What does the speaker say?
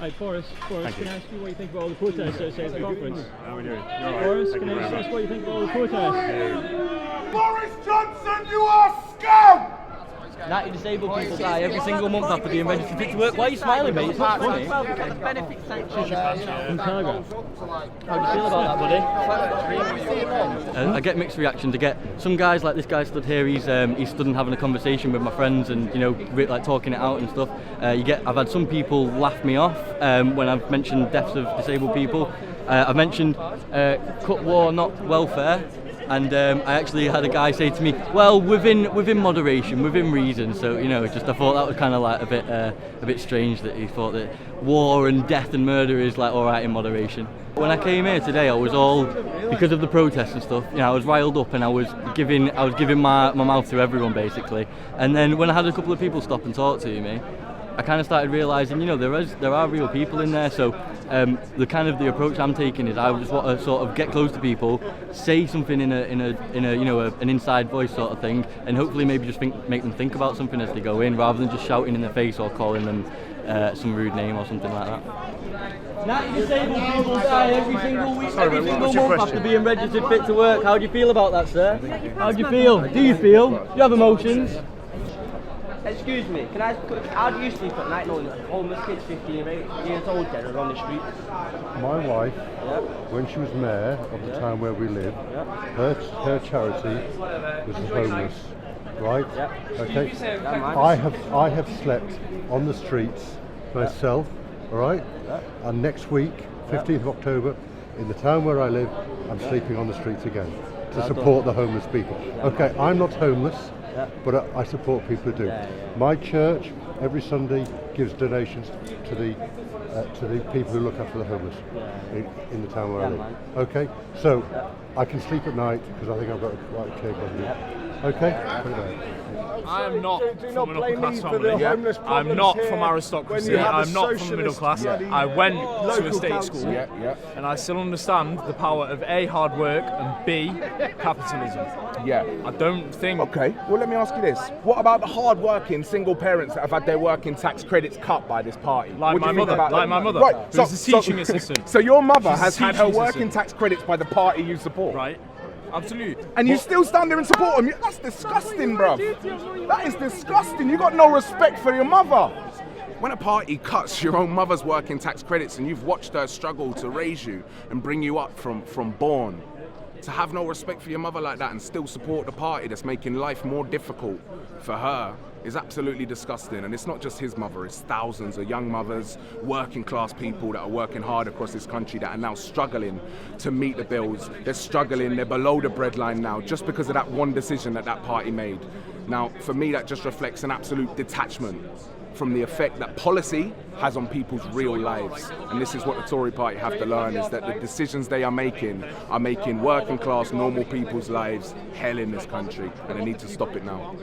Right, Boris, can I ask you what you think about all the protests outside the conference? How are we doing? Boris, can I just ask what you think about all the protests? Boris Johnson, you are scum! 90 disabled people die every single month after being registered fit to work. Why are you smiling, mate? It's not funny. From Telegraph. How do you feel about that, buddy? I get mixed reactions. I get some guys like this guy stood here. He's stood and having a conversation with my friends and like talking it out and stuff. I've had some people laugh me off when I've mentioned deaths of disabled people. I've mentioned cut war, not welfare. And I actually had a guy say to me, well, within moderation, within reason. So I thought that was kind of like a bit strange that he thought that war and death and murder is like all right in moderation. When I came here today, I was all because of the protests and stuff. I was riled up and I was giving my mouth to everyone basically. And then when I had a couple of people stop and talk to me, I kind of started realising, there are real people in there. So the approach I'm taking is I just want to sort of get close to people, say something in an inside voice sort of thing, and hopefully maybe just make them think about something as they go in, rather than just shouting in their face or calling them some rude name or something like that. 90 disabled people die every single week, every single month after being registered fit to work. How do you feel about that, sir? How do you feel? Do you feel? Do you have emotions? Excuse me, how do you sleep at night knowing that homeless kids 15 years old dead are on the street? My wife, when she was mayor of the town where we live, her charity was the homeless, right? Okay. I have slept on the streets myself, all right? And next week, 15th of October, in the town where I live, I'm sleeping on the streets again to support the homeless people. Okay, I'm not homeless. But I support people who do. My church every Sunday gives donations to the people who look after the homeless in the town where I live. Okay, so I can sleep at night because I think I've got a quite clear budget. Okay. I am not from an upper class family. I'm not from aristocracy. I'm not from the middle class. I went to a state school, and I still understand the power of A, hard work, and B, capitalism. I don't think. Okay, well, let me ask you this. What about the hard-working single parents that have had their working tax credits cut by this party? Like my mother. Right, who's a teaching assistant. So your mother has had her working tax credits by the party you support? Right. Absolutely. And you still stand there and support them? That's disgusting, bruv. That is disgusting. You got no respect for your mother. When a party cuts your own mother's working tax credits and you've watched her struggle to raise you and bring you up from born, to have no respect for your mother like that and still support the party that's making life more difficult for her is absolutely disgusting. And it's not just his mother, it's thousands of young mothers, working class people that are working hard across this country that are now struggling to meet the bills. They're struggling, they're below the breadline now just because of that one decision that party made. Now, for me, that just reflects an absolute detachment from the effect that policy has on people's real lives. And this is what the Tory party have to learn, is that the decisions they are making working class, normal people's lives hell in this country, and they need to stop it now.